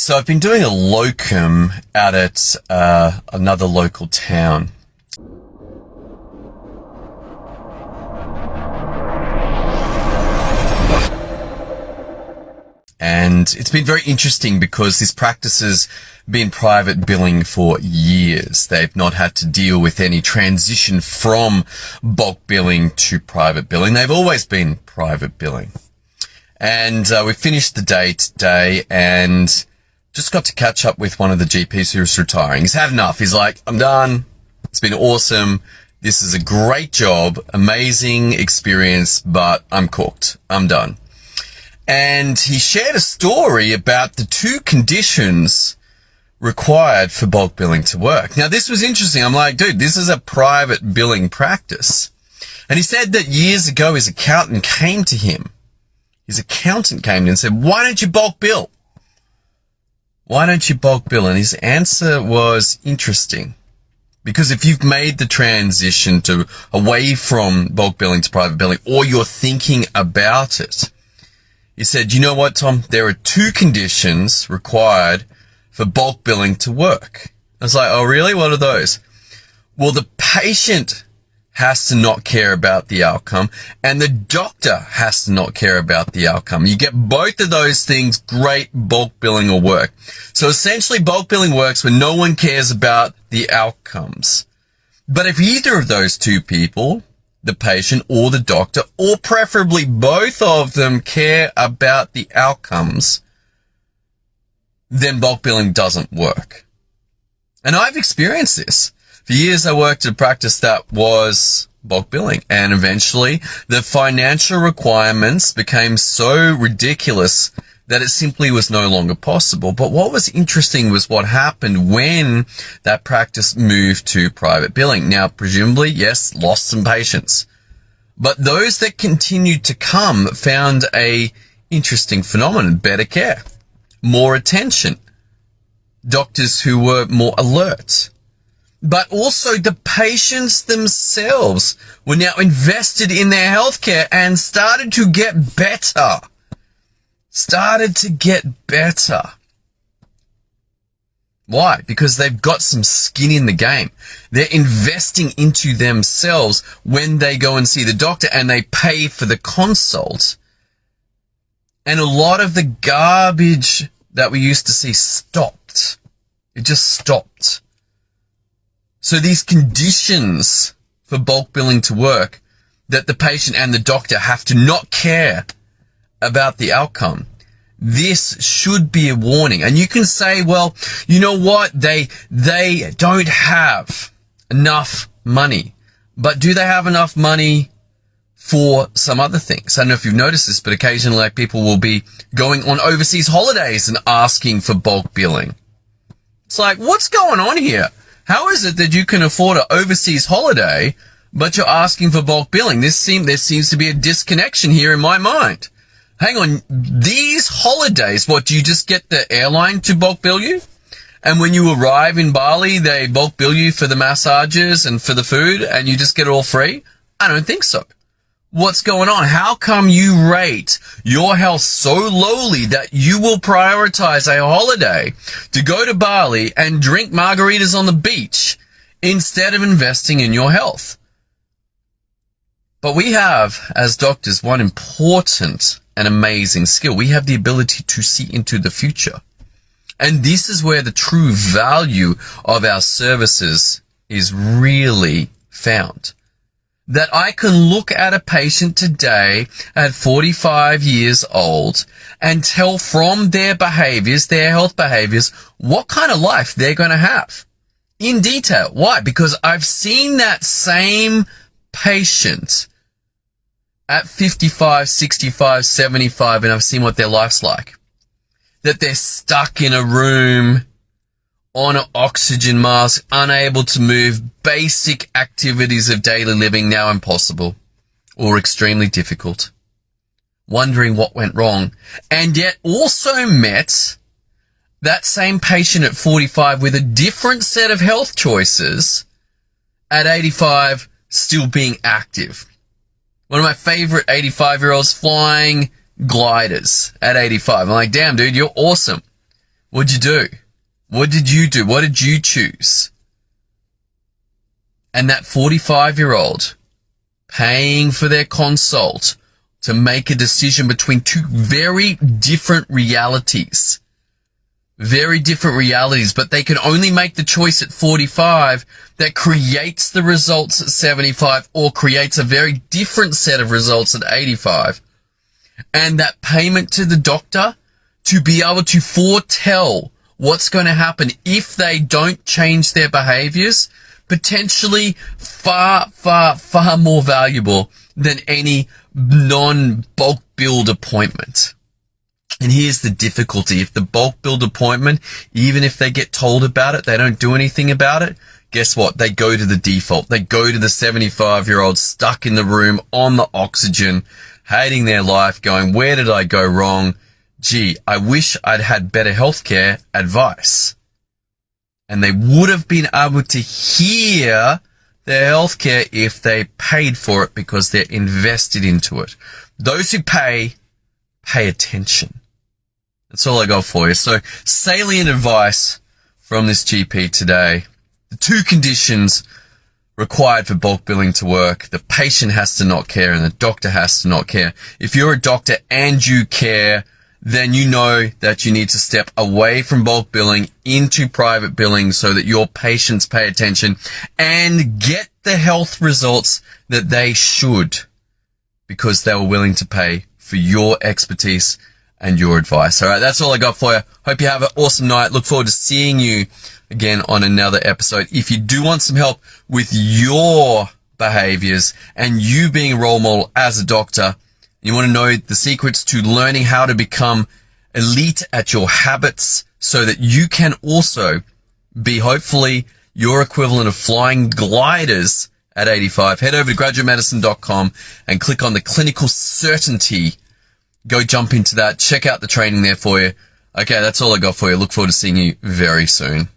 So I've been doing a locum out at another local town. And it's been very interesting because this practice has been private billing for years. They've not had to deal with any transition from bulk billing to private billing. They've always been private billing. And we finished the day today and just got to catch up with one of the GPs who was retiring. He's had enough. He's like, I'm done. It's been awesome. This is a great job, amazing experience, but I'm cooked. I'm done. And he shared a story about the two conditions required for bulk billing to work. Now, this was interesting. I'm like, dude, this is a private billing practice. And he said that years ago, his accountant came to him. His accountant came in and said, why don't you bulk bill? Why don't you bulk bill? And his answer was interesting. Because if you've made the transition to away from bulk billing to private billing, or you're thinking about it, he said, you know what, Tom? There are two conditions required for bulk billing to work. I was like, oh, really? What are those? Well, the patient has to not care about the outcome, and the doctor has to not care about the outcome. You get both of those things, great, bulk billing will work. So essentially, bulk billing works when no one cares about the outcomes. But if either of those two people, the patient or the doctor, or preferably both of them, care about the outcomes, then bulk billing doesn't work. And I've experienced this. For years, I worked at a practice that was bulk billing, and eventually the financial requirements became so ridiculous that it simply was no longer possible. But what was interesting was what happened when that practice moved to private billing. Now, presumably, yes, lost some patients. But those that continued to come found a interesting phenomenon: better care, more attention, doctors who were more alert. But also the patients themselves were now invested in their healthcare and started to get better. Why? Because they've got some skin in the game. They're investing into themselves when they go and see the doctor and they pay for the consult. And a lot of the garbage that we used to see stopped. It just stopped. So these conditions for bulk billing to work, that the patient and the doctor have to not care about the outcome, this should be a warning. And you can say, well, you know what? They don't have enough money. But do they have enough money for some other things? I don't know if you've noticed this, but occasionally people will be going on overseas holidays and asking for bulk billing. It's like, what's going on here? How is it that you can afford an overseas holiday, but you're asking for bulk billing? There seems to be a disconnection here in my mind. Hang on, these holidays, what, do you just get the airline to bulk bill you? And when you arrive in Bali, they bulk bill you for the massages and for the food, and you just get it all free? I don't think so. What's going on? How come you rate your health so lowly that you will prioritize a holiday to go to Bali and drink margaritas on the beach instead of investing in your health? But we have, as doctors, one important and amazing skill. We have the ability to see into the future. And this is where the true value of our services is really found. That I can look at a patient today at 45 years old and tell from their behaviors, their health behaviors, what kind of life they're going to have in detail. Why? Because I've seen that same patient at 55, 65, 75, and I've seen what their life's like. That they're stuck in a room on an oxygen mask, unable to move, basic activities of daily living now impossible or extremely difficult, wondering what went wrong, and yet also met that same patient at 45 with a different set of health choices at 85, still being active. One of my favorite 85-year-olds flying gliders at 85. I'm like, damn, dude, you're awesome. What'd you do? What did you do? What did you choose? And that 45-year-old paying for their consult to make a decision between two very different realities. Very different realities, but they can only make the choice at 45 that creates the results at 75 or creates a very different set of results at 85. And that payment to the doctor to be able to foretell what's going to happen if they don't change their behaviors, potentially far, far, far more valuable than any non-bulk billed appointment. And here's the difficulty. If the bulk billed appointment, even if they get told about it, they don't do anything about it, guess what? They go to the default. They go to the 75-year-old stuck in the room on the oxygen, hating their life, going, where did I go wrong? Gee, I wish I'd had better healthcare advice. And they would have been able to hear their healthcare if they paid for it because they're invested into it. Those who pay attention. That's all I got for you. So, salient advice from this GP today. The two conditions required for bulk billing to work. The patient has to not care and the doctor has to not care. If you're a doctor and you care, then you know that you need to step away from bulk billing into private billing so that your patients pay attention and get the health results that they should because they were willing to pay for your expertise and your advice. All right, that's all I got for you. Hope you have an awesome night. Look forward to seeing you again on another episode. If you do want some help with your behaviors and you being a role model as a doctor, you want to know the secrets to learning how to become elite at your habits so that you can also be hopefully your equivalent of flying gliders at 85, head over to GraduateMedicine.com and click on the clinical certainty. Go jump into that. Check out the training there for you. Okay, that's all I got for you. Look forward to seeing you very soon.